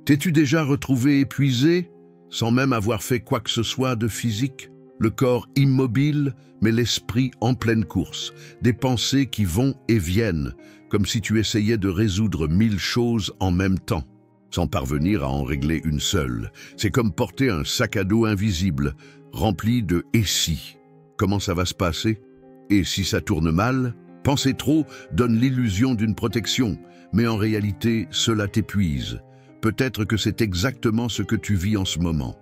T'es-tu déjà retrouvé épuisé, sans même avoir fait quoi que ce soit de physique? Le corps immobile, mais l'esprit en pleine course. Des pensées qui vont et viennent, comme si tu essayais de résoudre 1000 choses en même temps, sans parvenir à en régler une seule. C'est comme porter un sac à dos invisible, rempli de « et si ». Comment ça va se passer? Et si ça tourne mal? Penser trop donne l'illusion d'une protection, mais en réalité, cela t'épuise. Peut-être que c'est exactement ce que tu vis en ce moment.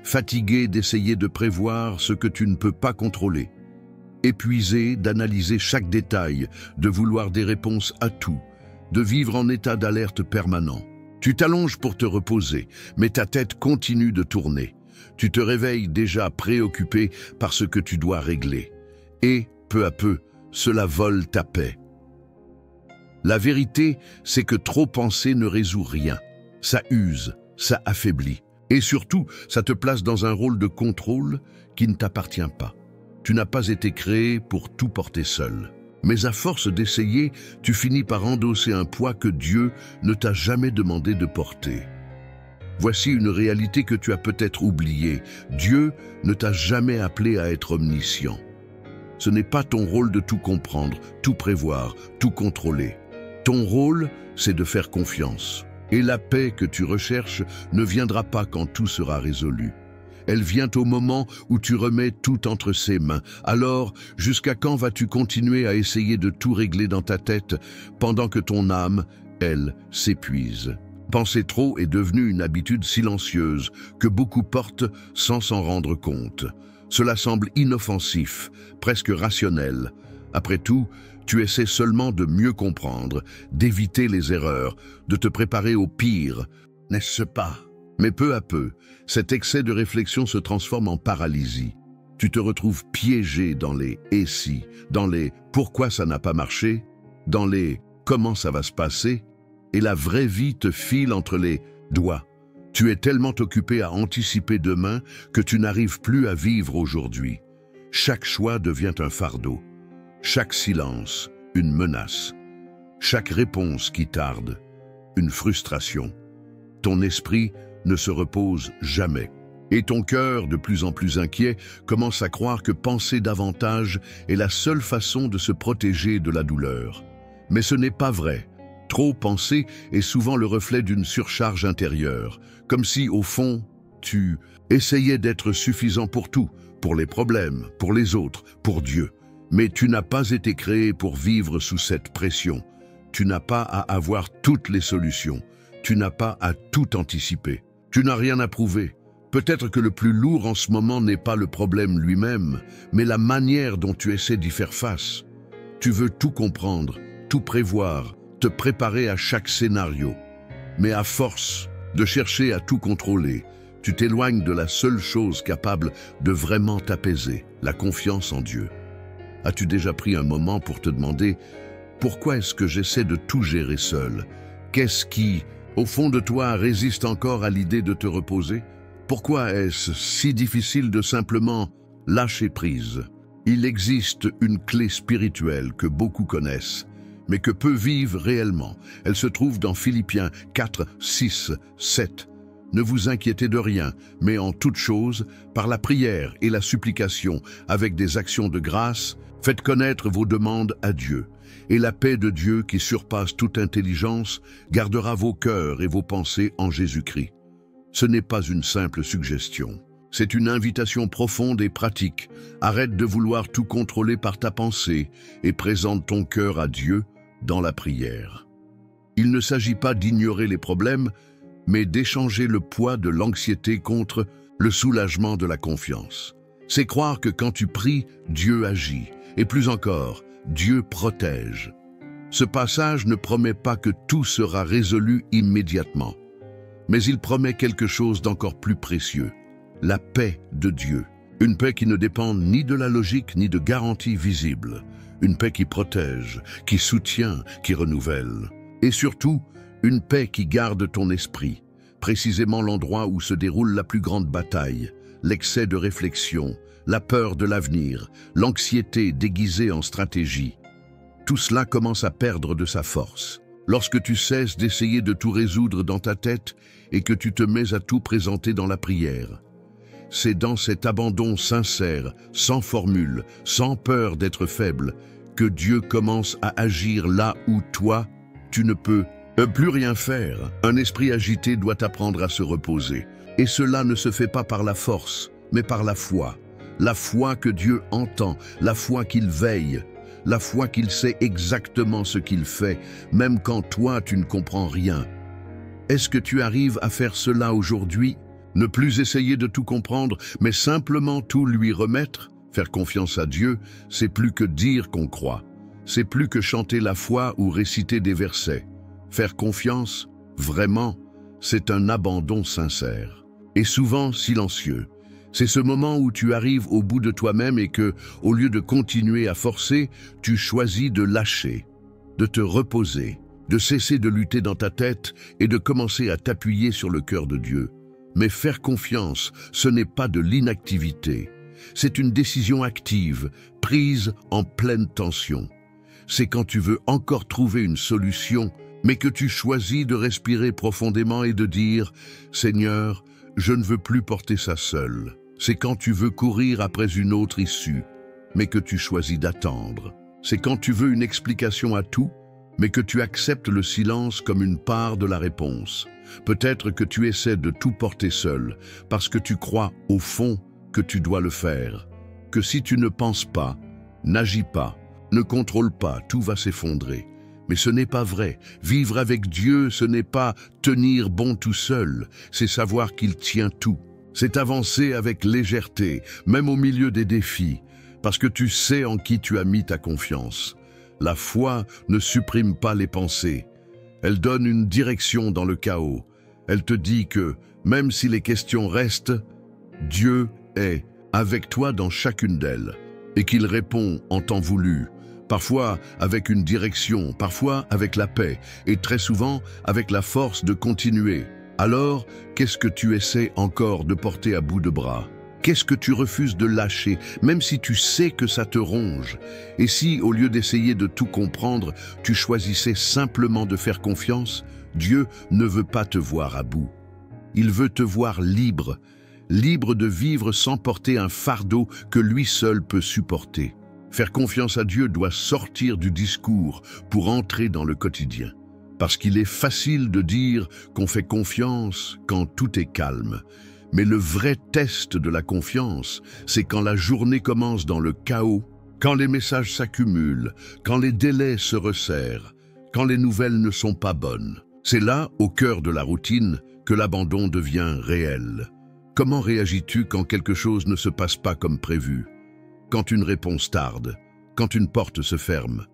Fatigué d'essayer de prévoir ce que tu ne peux pas contrôler. Épuisé d'analyser chaque détail, de vouloir des réponses à tout, de vivre en état d'alerte permanent. Tu t'allonges pour te reposer, mais ta tête continue de tourner. Tu te réveilles déjà préoccupé par ce que tu dois régler. Et, peu à peu, cela vole ta paix. La vérité, c'est que trop penser ne résout rien. Ça use, ça affaiblit. Et surtout, ça te place dans un rôle de contrôle qui ne t'appartient pas. Tu n'as pas été créé pour tout porter seul. Mais à force d'essayer, tu finis par endosser un poids que Dieu ne t'a jamais demandé de porter. Voici une réalité que tu as peut-être oubliée. Dieu ne t'a jamais appelé à être omniscient. Ce n'est pas ton rôle de tout comprendre, tout prévoir, tout contrôler. Ton rôle, c'est de faire confiance. Et la paix que tu recherches ne viendra pas quand tout sera résolu. Elle vient au moment où tu remets tout entre ses mains. Alors, jusqu'à quand vas-tu continuer à essayer de tout régler dans ta tête pendant que ton âme, elle, s'épuise? Penser trop est devenu une habitude silencieuse que beaucoup portent sans s'en rendre compte. Cela semble inoffensif, presque rationnel. Après tout, tu essaies seulement de mieux comprendre, d'éviter les erreurs, de te préparer au pire, n'est-ce pas? Mais peu à peu, cet excès de réflexion se transforme en paralysie. Tu te retrouves piégé dans les « et si », dans les « pourquoi ça n'a pas marché », dans les « comment ça va se passer », et la vraie vie te file entre les doigts. Tu es tellement occupé à anticiper demain que tu n'arrives plus à vivre aujourd'hui. Chaque choix devient un fardeau. Chaque silence, une menace. Chaque réponse qui tarde, une frustration. Ton esprit ne se repose jamais. Et ton cœur, de plus en plus inquiet, commence à croire que penser davantage est la seule façon de se protéger de la douleur. Mais ce n'est pas vrai. Trop penser est souvent le reflet d'une surcharge intérieure, comme si, au fond, tu essayais d'être suffisant pour tout, pour les problèmes, pour les autres, pour Dieu. Mais tu n'as pas été créé pour vivre sous cette pression. Tu n'as pas à avoir toutes les solutions. Tu n'as pas à tout anticiper. Tu n'as rien à prouver. Peut-être que le plus lourd en ce moment n'est pas le problème lui-même, mais la manière dont tu essaies d'y faire face. Tu veux tout comprendre, tout prévoir, te préparer à chaque scénario. Mais à force de chercher à tout contrôler, tu t'éloignes de la seule chose capable de vraiment t'apaiser, la confiance en Dieu. As-tu déjà pris un moment pour te demander « Pourquoi est-ce que j'essaie de tout gérer seul? Qu'est-ce qui, au fond de toi, résiste encore à l'idée de te reposer? Pourquoi est-ce si difficile de simplement lâcher prise ?» Il existe une clé spirituelle que beaucoup connaissent, mais que peu vivent réellement. Elle se trouve dans Philippiens 4, 6, 7. Ne vous inquiétez de rien, mais en toute chose, par la prière et la supplication, avec des actions de grâce, faites connaître vos demandes à Dieu. Et la paix de Dieu, qui surpasse toute intelligence, gardera vos cœurs et vos pensées en Jésus-Christ. Ce n'est pas une simple suggestion. C'est une invitation profonde et pratique. Arrête de vouloir tout contrôler par ta pensée et présente ton cœur à Dieu dans la prière. Il ne s'agit pas d'ignorer les problèmes, mais d'échanger le poids de l'anxiété contre le soulagement de la confiance. C'est croire que quand tu pries, Dieu agit, et plus encore, Dieu protège. Ce passage ne promet pas que tout sera résolu immédiatement, mais il promet quelque chose d'encore plus précieux, la paix de Dieu. Une paix qui ne dépend ni de la logique ni de garanties visibles, une paix qui protège, qui soutient, qui renouvelle. Et surtout, une paix qui garde ton esprit, précisément l'endroit où se déroule la plus grande bataille, l'excès de réflexion, la peur de l'avenir, l'anxiété déguisée en stratégie. Tout cela commence à perdre de sa force. Lorsque tu cesses d'essayer de tout résoudre dans ta tête et que tu te mets à tout présenter dans la prière. C'est dans cet abandon sincère, sans formule, sans peur d'être faible, que Dieu commence à agir là où toi, tu ne peux plus rien faire. Un esprit agité doit apprendre à se reposer. Et cela ne se fait pas par la force, mais par la foi. La foi que Dieu entend, la foi qu'il veille, la foi qu'il sait exactement ce qu'il fait, même quand toi tu ne comprends rien. Est-ce que tu arrives à faire cela aujourd'hui? Ne plus essayer de tout comprendre, mais simplement tout lui remettre? Faire confiance à Dieu, c'est plus que dire qu'on croit. C'est plus que chanter la foi ou réciter des versets. Faire confiance, vraiment, c'est un abandon sincère. Et souvent silencieux. C'est ce moment où tu arrives au bout de toi-même et que, au lieu de continuer à forcer, tu choisis de lâcher, de te reposer, de cesser de lutter dans ta tête et de commencer à t'appuyer sur le cœur de Dieu. Mais faire confiance, ce n'est pas de l'inactivité. C'est une décision active, prise en pleine tension. C'est quand tu veux encore trouver une solution, mais que tu choisis de respirer profondément et de dire « Seigneur, je ne veux plus porter ça seul ». C'est quand tu veux courir après une autre issue, mais que tu choisis d'attendre. C'est quand tu veux une explication à tout, mais que tu acceptes le silence comme une part de la réponse. Peut-être que tu essaies de tout porter seul, parce que tu crois, au fond, que tu dois le faire. Que si tu ne penses pas, n'agis pas, ne contrôle pas, tout va s'effondrer. Mais ce n'est pas vrai. Vivre avec Dieu, ce n'est pas tenir bon tout seul, c'est savoir qu'il tient tout. C'est avancer avec légèreté, même au milieu des défis, parce que tu sais en qui tu as mis ta confiance. La foi ne supprime pas les pensées. Elle donne une direction dans le chaos. Elle te dit que, même si les questions restent, Dieu est avec toi dans chacune d'elles, et qu'il répond en temps voulu, parfois avec une direction, parfois avec la paix, et très souvent avec la force de continuer. Alors, qu'est-ce que tu essaies encore de porter à bout de bras? Qu'est-ce que tu refuses de lâcher, même si tu sais que ça te ronge? Et si, au lieu d'essayer de tout comprendre, tu choisissais simplement de faire confiance, Dieu ne veut pas te voir à bout. Il veut te voir libre, libre de vivre sans porter un fardeau que lui seul peut supporter. Faire confiance à Dieu doit sortir du discours pour entrer dans le quotidien. Parce qu'il est facile de dire qu'on fait confiance quand tout est calme. Mais le vrai test de la confiance, c'est quand la journée commence dans le chaos, quand les messages s'accumulent, quand les délais se resserrent, quand les nouvelles ne sont pas bonnes. C'est là, au cœur de la routine, que l'abandon devient réel. Comment réagis-tu quand quelque chose ne se passe pas comme prévu? Quand une réponse tarde? Quand une porte se ferme?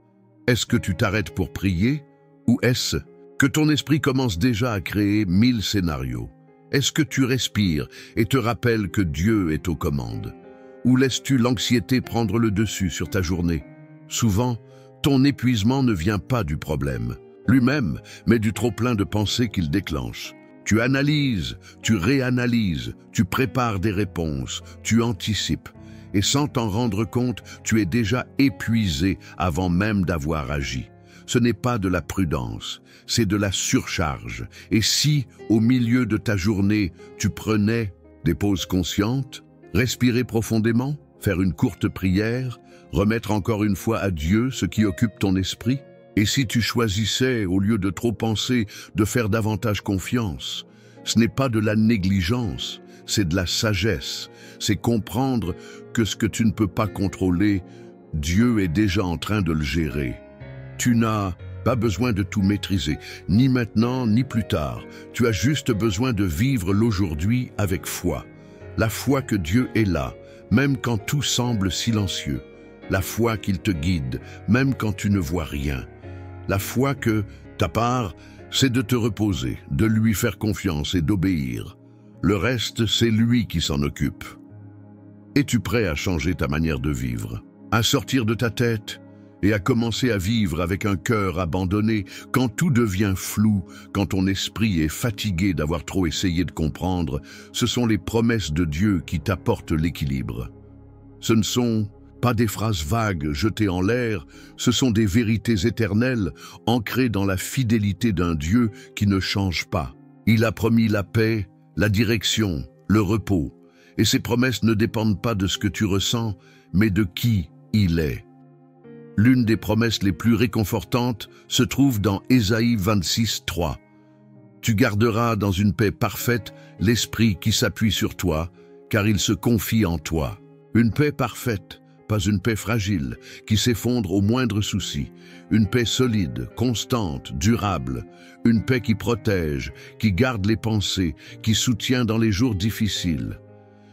Est-ce que tu t'arrêtes pour prier? Ou est-ce que ton esprit commence déjà à créer 1000 scénarios? Est-ce que tu respires et te rappelles que Dieu est aux commandes? Ou laisses-tu l'anxiété prendre le dessus sur ta journée? Souvent, ton épuisement ne vient pas du problème lui-même, mais du trop-plein de pensées qu'il déclenche. Tu analyses, tu réanalyses, tu prépares des réponses, tu anticipes. Et sans t'en rendre compte, tu es déjà épuisé avant même d'avoir agi. Ce n'est pas de la prudence, c'est de la surcharge. Et si, au milieu de ta journée, tu prenais des pauses conscientes, respirer profondément, faire une courte prière, remettre encore une fois à Dieu ce qui occupe ton esprit? Et si tu choisissais, au lieu de trop penser, de faire davantage confiance? Ce n'est pas de la négligence, c'est de la sagesse. C'est comprendre que ce que tu ne peux pas contrôler, Dieu est déjà en train de le gérer. Tu n'as pas besoin de tout maîtriser, ni maintenant, ni plus tard. Tu as juste besoin de vivre l'aujourd'hui avec foi. La foi que Dieu est là, même quand tout semble silencieux. La foi qu'il te guide, même quand tu ne vois rien. La foi que, ta part, c'est de te reposer, de lui faire confiance et d'obéir. Le reste, c'est lui qui s'en occupe. Es-tu prêt à changer ta manière de vivre, à sortir de ta tête et à commencer à vivre avec un cœur abandonné quand tout devient flou, quand ton esprit est fatigué d'avoir trop essayé de comprendre? Ce sont les promesses de Dieu qui t'apportent l'équilibre. Ce ne sont pas des phrases vagues jetées en l'air, ce sont des vérités éternelles ancrées dans la fidélité d'un Dieu qui ne change pas. Il a promis la paix, la direction, le repos. Et ces promesses ne dépendent pas de ce que tu ressens, mais de qui il est. L'une des promesses les plus réconfortantes se trouve dans Ésaïe 26, 3. Tu garderas dans une paix parfaite l'esprit qui s'appuie sur toi, car il se confie en toi. Une paix parfaite, pas une paix fragile, qui s'effondre au moindre souci. Une paix solide, constante, durable. Une paix qui protège, qui garde les pensées, qui soutient dans les jours difficiles.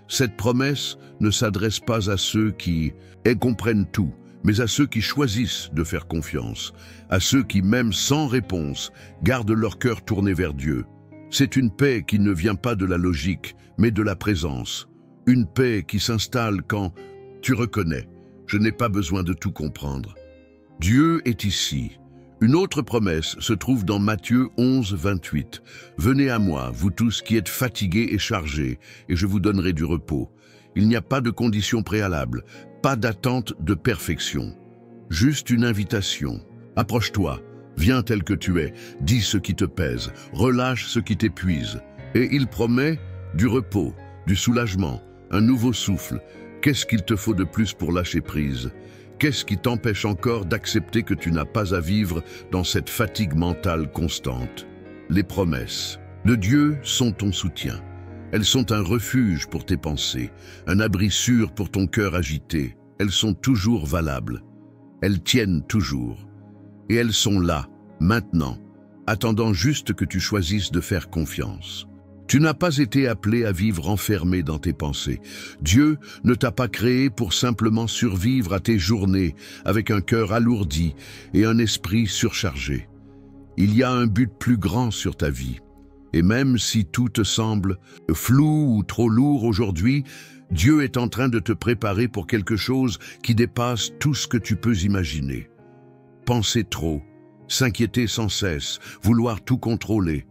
Cette promesse ne s'adresse pas à ceux qui comprennent tout, mais à ceux qui choisissent de faire confiance, à ceux qui, même sans réponse, gardent leur cœur tourné vers Dieu. C'est une paix qui ne vient pas de la logique, mais de la présence. Une paix qui s'installe quand tu reconnais « Je n'ai pas besoin de tout comprendre ». Dieu est ici. Une autre promesse se trouve dans Matthieu 11, 28. « Venez à moi, vous tous qui êtes fatigués et chargés, et je vous donnerai du repos. » Il n'y a pas de condition préalable, pas d'attente de perfection. Juste une invitation. Approche-toi, viens tel que tu es, dis ce qui te pèse, relâche ce qui t'épuise. Et il promet du repos, du soulagement, un nouveau souffle. Qu'est-ce qu'il te faut de plus pour lâcher prise? Qu'est-ce qui t'empêche encore d'accepter que tu n'as pas à vivre dans cette fatigue mentale constante? Les promesses de Dieu sont ton soutien. Elles sont un refuge pour tes pensées, un abri sûr pour ton cœur agité. Elles sont toujours valables. Elles tiennent toujours. Et elles sont là, maintenant, attendant juste que tu choisisses de faire confiance. Tu n'as pas été appelé à vivre enfermé dans tes pensées. Dieu ne t'a pas créé pour simplement survivre à tes journées avec un cœur alourdi et un esprit surchargé. Il y a un but plus grand sur ta vie. Et même si tout te semble flou ou trop lourd aujourd'hui, Dieu est en train de te préparer pour quelque chose qui dépasse tout ce que tu peux imaginer. Penser trop, s'inquiéter sans cesse, vouloir tout contrôler,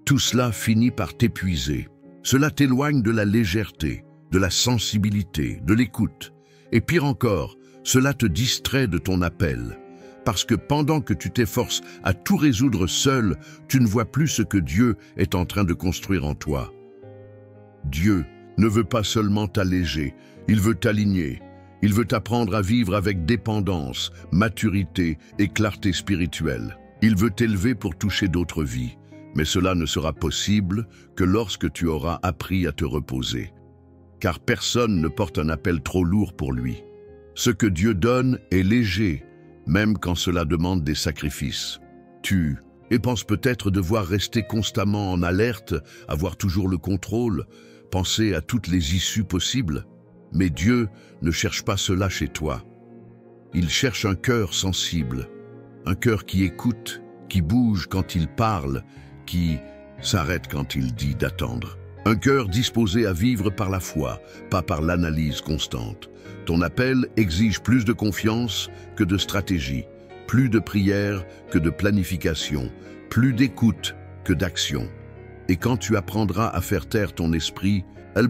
tout cela finit par t'épuiser. Cela t'éloigne de la légèreté, de la sensibilité, de l'écoute. Et pire encore, cela te distrait de ton appel. Parce que pendant que tu t'efforces à tout résoudre seul, tu ne vois plus ce que Dieu est en train de construire en toi. Dieu ne veut pas seulement t'alléger, il veut t'aligner. Il veut t'apprendre à vivre avec dépendance, maturité et clarté spirituelle. Il veut t'élever pour toucher d'autres vies. Mais cela ne sera possible que lorsque tu auras appris à te reposer. Car personne ne porte un appel trop lourd pour lui. Ce que Dieu donne est léger, même quand cela demande des sacrifices. Tu penses peut-être devoir rester constamment en alerte, avoir toujours le contrôle, penser à toutes les issues possibles. Mais Dieu ne cherche pas cela chez toi. Il cherche un cœur sensible, un cœur qui écoute, qui bouge quand il parle, qui s'arrête quand il dit d'attendre. Un cœur disposé à vivre par la foi, pas par l'analyse constante. Ton appel exige plus de confiance que de stratégie, plus de prière que de planification, plus d'écoute que d'action. Et quand tu apprendras à faire taire ton esprit,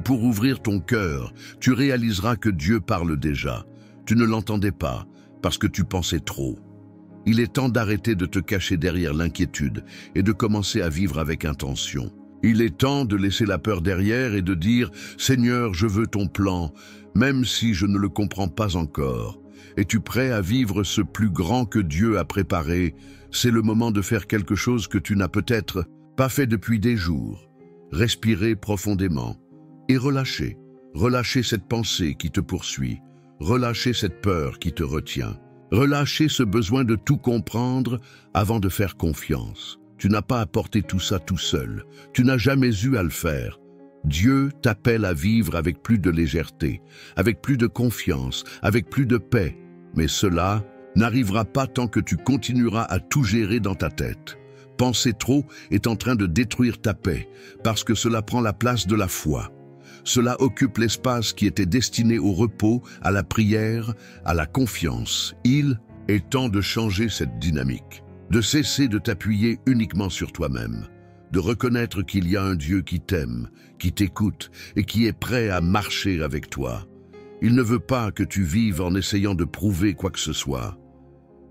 pour ouvrir ton cœur, tu réaliseras que Dieu parle déjà. Tu ne l'entendais pas parce que tu pensais trop. Il est temps d'arrêter de te cacher derrière l'inquiétude et de commencer à vivre avec intention. Il est temps de laisser la peur derrière et de dire « Seigneur, je veux ton plan, même si je ne le comprends pas encore. » Es-tu prêt à vivre ce plus grand que Dieu a préparé? C'est le moment de faire quelque chose que tu n'as peut-être pas fait depuis des jours. Respirer profondément et relâcher. Relâcher cette pensée qui te poursuit. Relâcher cette peur qui te retient. Relâcher ce besoin de tout comprendre avant de faire confiance. Tu n'as pas à porter tout ça tout seul. Tu n'as jamais eu à le faire. Dieu t'appelle à vivre avec plus de légèreté, avec plus de confiance, avec plus de paix. Mais cela n'arrivera pas tant que tu continueras à tout gérer dans ta tête. Penser trop est en train de détruire ta paix, parce que cela prend la place de la foi. Cela occupe l'espace qui était destiné au repos, à la prière, à la confiance. Il est temps de changer cette dynamique, de cesser de t'appuyer uniquement sur toi-même, de reconnaître qu'il y a un Dieu qui t'aime, qui t'écoute et qui est prêt à marcher avec toi. Il ne veut pas que tu vives en essayant de prouver quoi que ce soit.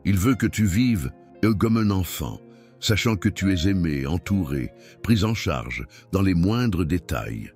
Il veut que tu vives comme un enfant, sachant que tu es aimé, entouré, pris en charge dans les moindres détails.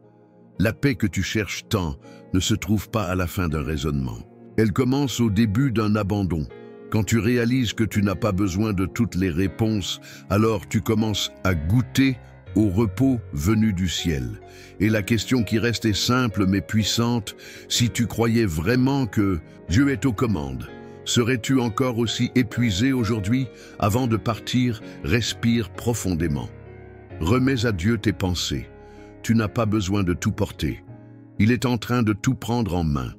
La paix que tu cherches tant ne se trouve pas à la fin d'un raisonnement. Elle commence au début d'un abandon. Quand tu réalises que tu n'as pas besoin de toutes les réponses, alors tu commences à goûter au repos venu du ciel. Et la question qui reste est simple mais puissante. Si tu croyais vraiment que Dieu est aux commandes, serais-tu encore aussi épuisé aujourd'hui? Avant de partir, respire profondément. Remets à Dieu tes pensées. Tu n'as pas besoin de tout porter. Il est en train de tout prendre en main.